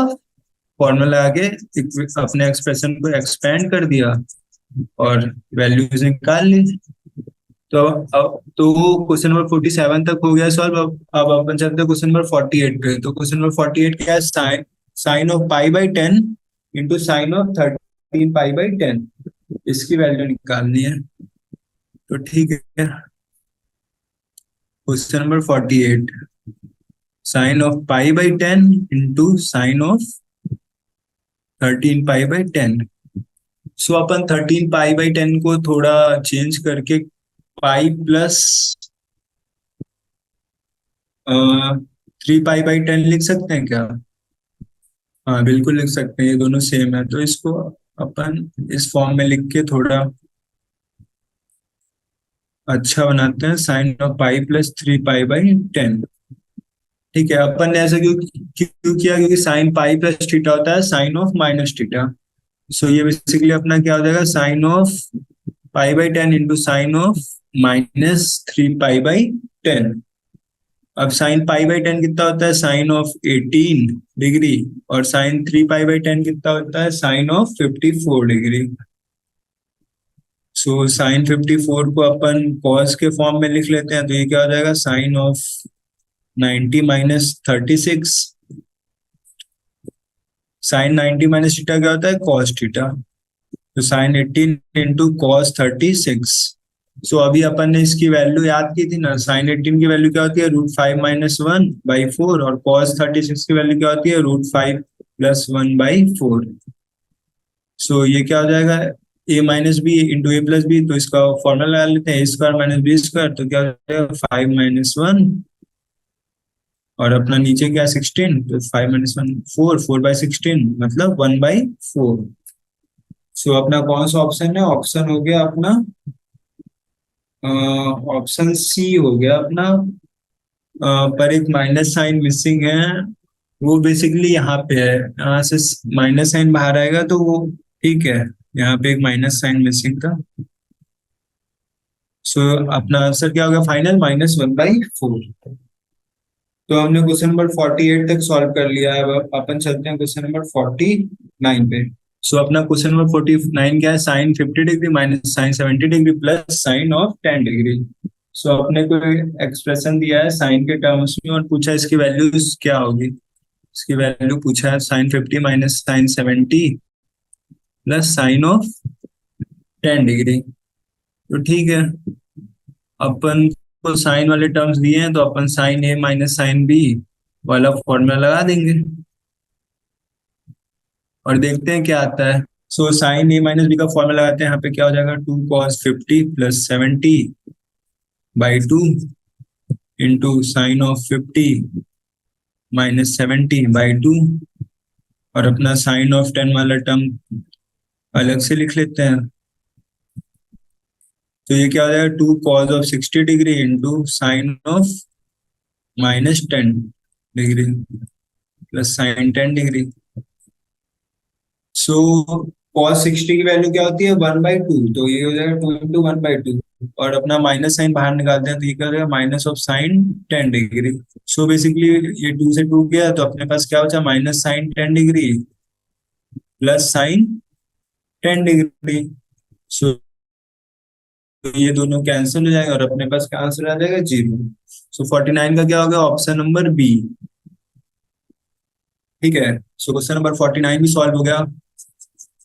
फॉर्मूला आगे अपने एक्सप्रेशन को एक्सपेंड कर दिया और वैल्यूज निकाल ली। तो अब तो क्वेश्चन नंबर 47 तक हो गया सॉल्व। अब अपन चलते हैं क्वेश्चन नंबर 48 पे। तो क्वेश्चन नंबर 48 क्या है, sine of pi by 10 into sine of 13 पाई/10, इसकी वैल्यू निकालनी है। तो ठीक है, क्वेश्चन नंबर 48, साइन ऑफ पाई/10 इंटू साइन ऑफ 13 पाई/10। सो अपन 13 पाई/10 को थोड़ा चेंज करके पाई प्लस 3 पाई/10 लिख सकते हैं क्या? हाँ बिल्कुल लिख सकते हैं, ये दोनों सेम है। तो इसको अपन इस फॉर्म में लिख के थोड़ा अच्छा बनाते हैं, साइन ऑफ पाई प्लस 3 पाई/10। ठीक है, अपन ने ऐसा क्यों क्यों किया? क्योंकि साइन पाई प्लस थीटा होता है sine of minus theta. So ये बेसिकली अपना क्या हो जाएगा, साइन ऑफ पाई/10 इंटू साइन ऑफ -3 पाई/10। अब साइन पाई/10 कितना होता है, साइन ऑफ 18 डिग्री, और साइन 3 पाई/10 कितना होता है, sine of 54 degree. So sine 54 को अपन कॉस के फॉर्म में लिख लेते हैं, तो ये क्या हो जाएगा, साइन ऑफ 90 - 36। साइन 90 - थीटा क्या होता है, कॉस थीटा। तो साइन 18 इंटू कॉस 36। सो अभी अपन ने इसकी वैल्यू याद की थी ना, साइन 18 की वैल्यू क्या होती है, √5 - 1/4, और कॉस 36 की वैल्यू क्या होती है, √5 + 1/4। सो ये क्या हो जाएगा, a - b × a + b, तो इसका फॉर्मूला लगा लेते हैं, a² - b², तो क्या हो जाएगा 5 - 1, और अपना नीचे क्या 16, तो 5 - 1 4, 4/16 मतलब 1/4। सो अपना कौन सा ऑप्शन है, ऑप्शन हो गया अपना ऑप्शन सी हो गया अपना। पर एक माइनस साइन मिसिंग है, वो बेसिकली यहाँ पे है, यहाँ से माइनस साइन बाहर आएगा तो वो ठीक है, यहाँ पे एक माइनस साइन मिसिंग था। सो अपना आंसर क्या होगा फाइनल, -1/4। तो हमने क्वेश्चन नंबर 48 तक सॉल्व कर लिया है। अब अपन चलते हैं क्वेश्चन नंबर 49 पे। सो अपना क्वेश्चन नंबर 49 क्या है, sine 50 degree minus sine 70 degree plus sine of 10 degree. So अपने को एक्सप्रेशन दिया है साइन के टर्म्स में, और पूछा इसकी वैल्यूज क्या होगी। इसकी वैल्यू पूछा है sine 50 minus sine 70 plus sine of 10 degree. तो ठीक है, अपन को साइन वाले टर्म्स दिए हैं, तो अपन sign A minus sine B वाला फॉर्मूला लगा देंगे और देखते हैं क्या आता है। So sine A minus B का फॉर्मूला लगाते हैं, यहाँ पे क्या हो जाएगा, 2 cos 50 + 70/2 इंटू साइन ऑफ 50 - 70/2, और अपना साइन ऑफ 10 वाला टर्म अलग से लिख लेते हैं। तो ये क्या हो जाएगा, 2 cos 60 degree into sine of -10 degree plus sine 10 degree. So cos 60 की वैल्यू क्या होती है, 1/2, तो ये हो जाएगा 2 × 1/2, और अपना माइनस साइन बाहर निकालते हैं, तो ये क्या हो जाएगा, minus of sine 10 degree. So basically ये 2 से 2 गया, तो अपने पास क्या बचा, minus sine 10 degree plus sine 10 degree. So ये दोनों कैंसिल हो जाएगा, और अपने पास क्या आंसर आ जाएगा, 0। सो 49 का क्या हो गया, ऑप्शन नंबर बी। ठीक है, सो क्वेश्चन नंबर 49 भी सॉल्व हो गया।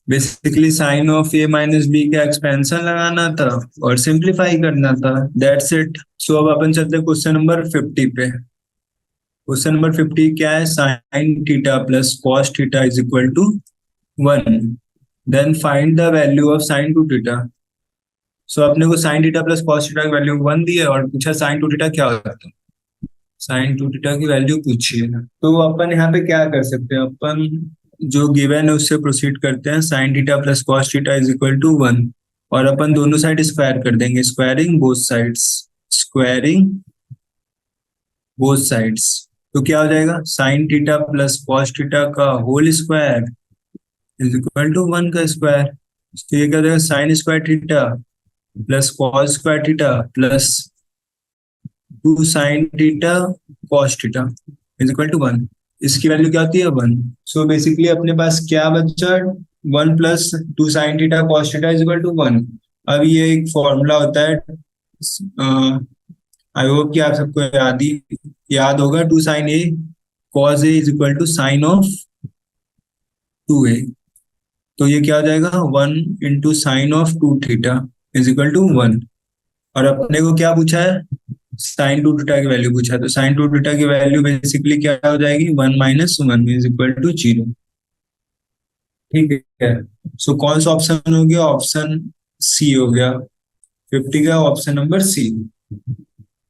Basically sine of A minus B का एक्सपेंशन लगाना था और सिंप्लीफाई करना था, दैट्स इट। सो अब अपन चलते हैं क्वेश्चन नंबर 50 पे। क्वेश्चन नंबर 50 क्या है, sine theta plus cos theta is equal to 1, then find the value of sine 2 theta. So अपने को sine theta plus cos theta की वैल्यू 1 दी है, और पूछा साइन 2 थीटा क्या होता है, साइन 2 थीटा की वैल्यू पूछी है। तो अपन यहाँ पे क्या कर सकते हैं, अपन जो गिवन है उससे प्रोसीड करते हैं, sine theta plus cos theta is equal to 1, और अपन दोनों साइड स्क्वायर कर देंगे, squaring both sides, squaring both sides. तो क्या हो जाएगा, sine theta plus cos theta का whole square is equal to 1 का स्क्वायर। तो ये क्या हो जाएगा, sine square theta plus cos square theta plus 2 sine theta cos theta is equal to 1। इसकी वैल्यू क्या होती है, 1। सो बेसिकली अपने पास क्या बचा, 1 + 2 sine theta cos theta is equal to 1। अब ये एक फॉर्मूला होता है, आई होप कि आप सबको याद होगा, 2 sine A cos A is equal to sine of 2a। तो ये क्या हो जाएगा, 1 × sin of 2 theta is equal to 1। और अपने को क्या पूछा है, sin 2 थीटा की वैल्यू पूछा है, तो sin 2 थीटा की वैल्यू बेसिकली क्या हो जाएगी, 1 - 1 इज इक्वल टू 0। ठीक है, सो कौन सा ऑप्शन हो गया, ऑप्शन सी हो गया, 50 का ऑप्शन नंबर सी।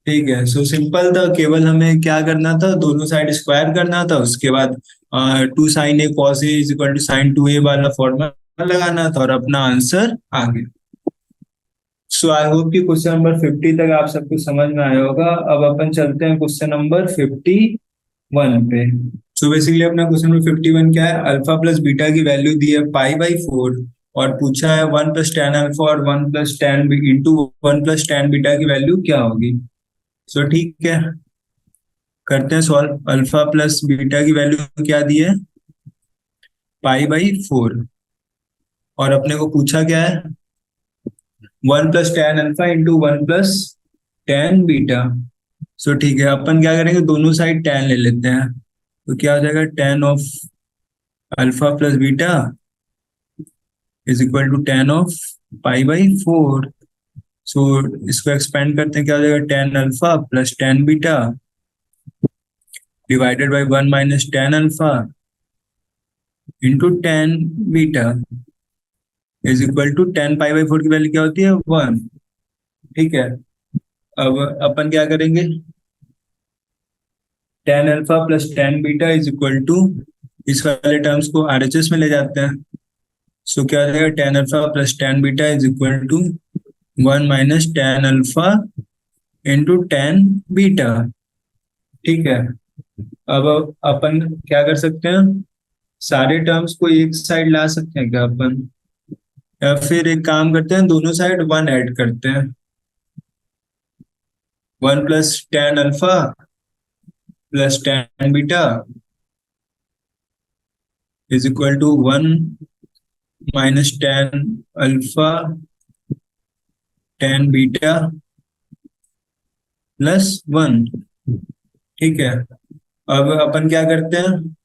ठीक है, सो सिंपल था, केवल हमें क्या करना था, दोनों साइड स्क्वायर करना था, उसके बाद 2 sin A cos A is equal to sin 2A वाला फॉर्मूला लगाना था और अपना आंसर आ गया। सो आई होप कि क्वेश्चन नंबर 50 तक आप सबको समझ में आया होगा। अब अपन चलते हैं क्वेश्चन नंबर 51 पे। सो बेसिकली अपना क्वेश्चन नंबर 51 क्या है, अल्फा प्लस बीटा की वैल्यू दी है π/4 और पूछा है 1 + tan अल्फा और 1 + tan इंटू 1 + tan बीटा की वैल्यू क्या होगी। सो ठीक है, करते हैं सॉल्व। अल्फा प्लस बीटा की वैल्यू क्या दी है, π/4, और अपने को पूछा क्या है, 1 + tan alpha into 1 + tan beta. So ठीक है, अपन क्या करेंगे, दोनों साइड tan ले लेते हैं, तो क्या हो जाएगा, tan of alpha plus beta is equal to tan of π/4। So इसको एक्सपेंड करते हैं, क्या हो जाएगा, tan alpha plus tan beta divided by 1 - tan alpha into tan beta is equal to tan π/4 की वैल्यू क्या होती है, 1। ठीक है, अब अपन क्या करेंगे, tan alpha plus tan beta is equal to, इस वाले टर्म्स को आरएचएस में ले जाते हैं। सो क्या हो जाएगा, tan alpha plus tan beta is equal to 1 - tan alpha into tan beta. ठीक है, अब अपन क्या कर सकते हैं, सारे टर्म्स को एक साइड ला सकते हैं क्या अपन, या फिर एक काम करते हैं, दोनों साइड 1 ऐड करते हैं, 1 + tan alpha plus tan beta is equal to 1 - tan alpha tan beta plus 1। ठीक है, अब अपन क्या करते हैं,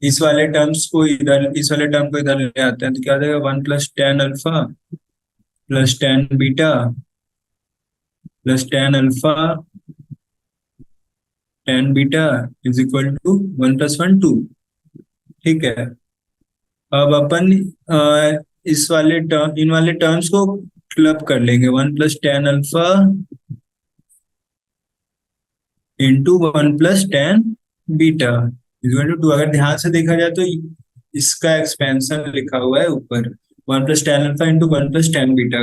इस वाले टर्म्स को इधर, इस वाले टर्म को इधर ले आते हैं, तो क्या हो जाएगा, 1 + tan alpha plus tan beta plus tan alpha tan beta is equal to 1 + 1 2। ठीक है, अब अपन इस वाले टर्म, इन वाले टर्म्स को क्लब कर लेंगे, 1 + tan alpha into 1 + tan beta is equal to 2। अगर ध्यान से देखा जाए तो इसका एक्सपेंशन लिखा हुआ है ऊपर, 1 + tan alpha into 1 + tan beta.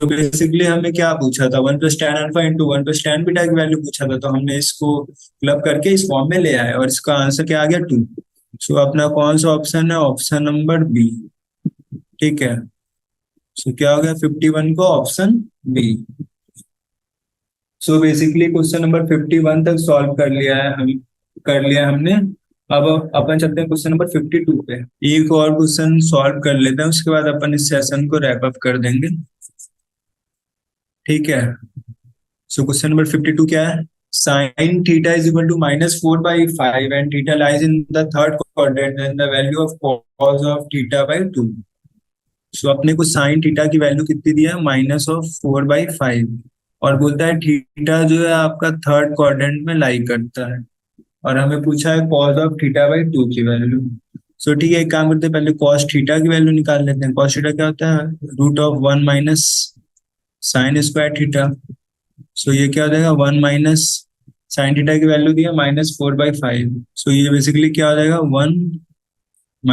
तो बेसिकली हमें क्या पूछा था, 1 + tan alpha into 1 + tan beta की वैल्यू पूछा था, तो हमने इसको क्लब करके इस फॉर्म में ले आए और इसका आंसर क्या आ गया, 2। सो अपना कौन सा ऑप्शन है, ऑप्शन नंबर बी। ठीक है, सो क्या हो गया, 51 को option B. So basically question number 51 तक सॉल्व कर लिया है हम, कर लिया हमने। अब अपन चलते हैं क्वेश्चन नंबर 52 पे, एक और क्वेश्चन सॉल्व कर लेते हैं, उसके बाद अपन इस सेशन को रैप अप कर देंगे। ठीक है, सो क्वेश्चन नंबर 52 क्या है, sin theta is equal to -4/5 and theta lies in the third quadrant and the value of cos of थीटा/2। सो अपने को sin थीटा की वैल्यू कितनी दी है, -4/5, और बोलता है थीटा जो है आपका थर्ड क्वाड्रेंट में लाई करता है, और हमें पूछा है cos ऑफ थीटा/2 की वैल्यू। सो ठीक है, एक काम करते हैं, पहले cos थीटा की वैल्यू निकाल लेते हैं। cos थीटा क्या होता है, √1 - sin² थीटा। सो ये क्या हो जाएगा, 1 - sin थीटा की वैल्यू दी है -4/5। सो ये बेसिकली क्या हो जाएगा, 1 -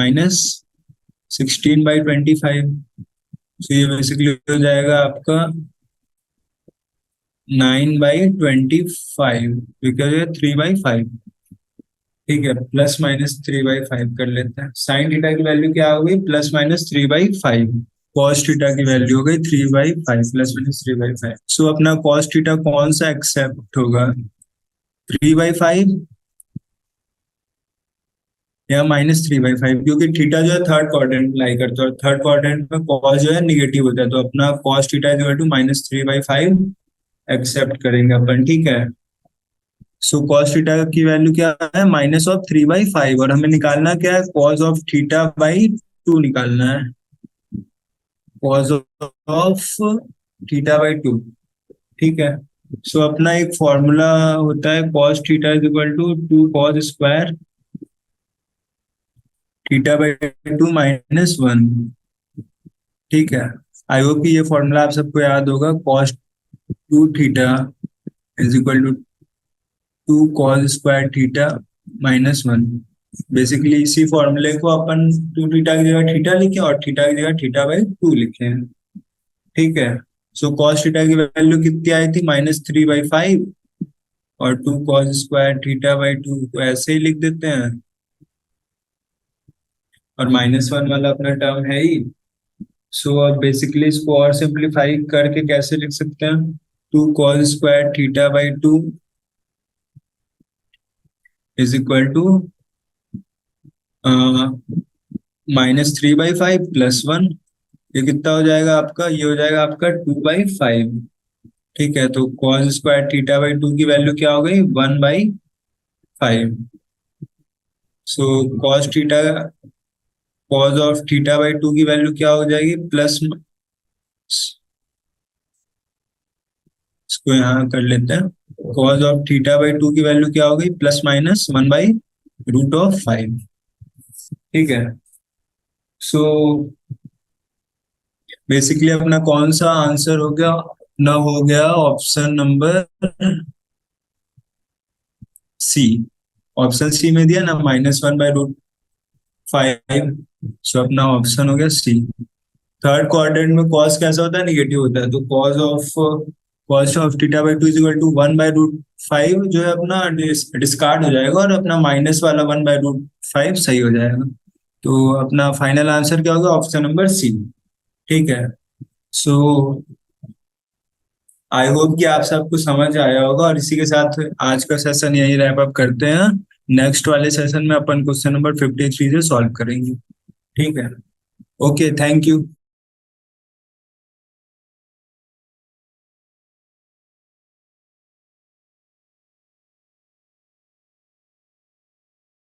16/25। सो ये बेसिकली हो जाएगा आपका 9/25, बिकॉज ये 3/5। ठीक है, ±3/5 कर लेते हैं। साइन थीटा की वैल्यू क्या हो गई, ±3/5। कॉस थीटा की वैल्यू हो गई 3/5 ±3/5। सो अपना कॉस थीटा कौन सा एक्सेप्ट होगा, 3/5 या -3/5, क्योंकि थीटा जो है थर्ड क्वाड्रेंट में लाई करता है, और थर्ड क्वाड्रेंट में कॉस जो है निगेटिव होता है, तो अपना cos theta is equal to -3/5 accept करेंगे अपन। ठीक है, सो कॉस थीटा की वैल्यू क्या है, -3/5, और हमें निकालना क्या है, कॉस ऑफ थीटा बाई 2 निकालना है, कॉस ऑफ थीटा बाई 2। ठीक है। सो अपना एक फॉर्मूला होता है, cos theta is equal to 2 cos² theta by 2 - 1। ठीक है। आई होप कि ये फॉर्मूला आप सबको याद होगा, cos 2 theta is equal to 2 cos² theta - 1। Basically इसी फॉर्मूले को अपन 2 थीटा की जगह थीटा लिखे और थीटा की जगह थीटा बाई 2 लिखे हैं। ठीक है। सो कॉस थीटा की वैल्यू कितनी आई थी, -3/5, और 2 cos² थीटा बाई 2 को ऐसे ही लिख देते हैं, और -1 वाला अपना टर्म है ही। सो अब बेसिकली इसको और सिंप्लीफाई करके कैसे लिख सकते हैं, 2 cos² theta by 2 is equal to -3/5 +1। ये कितना हो जाएगा आपका, ये हो जाएगा आपका 2/5। ठीक है। तो cos² थीटा बाई 2 की वैल्यू क्या हो गई, 1/5। So cos of theta by 2 की वैल्यू क्या हो जाएगी, प्लस, इसको यहाँ कर लेते हैं, कॉस ऑफ थीटा बाई 2 की वैल्यू क्या हो गई, +/(1/√5)। ठीक है। सो बेसिकली अपना कौन सा आंसर हो गया, ना हो गया option number C. Option C में दिया ना -1/√5। सो अपना ऑप्शन हो गया सी। थर्ड क्वाड्रेंट में कॉस कैसा होता है, निगेटिव होता है, तो cos of theta by 2 is equal to 1/√5 जो है अपना डिस्कार्ड हो जाएगा, और अपना माइनस वाला 1/√5 सही हो जाएगा। तो अपना फाइनल आंसर क्या होगा, ऑप्शन नंबर सी। ठीक है। सो आई होप कि आप सबको समझ आया होगा, और इसी के साथ आज का सेशन यही रैप अप करते हैं। नेक्स्ट वाले सेशन में अपन क्वेश्चन नंबर 53 से सॉल्व करेंगे। ठीक है। Okay, thank you.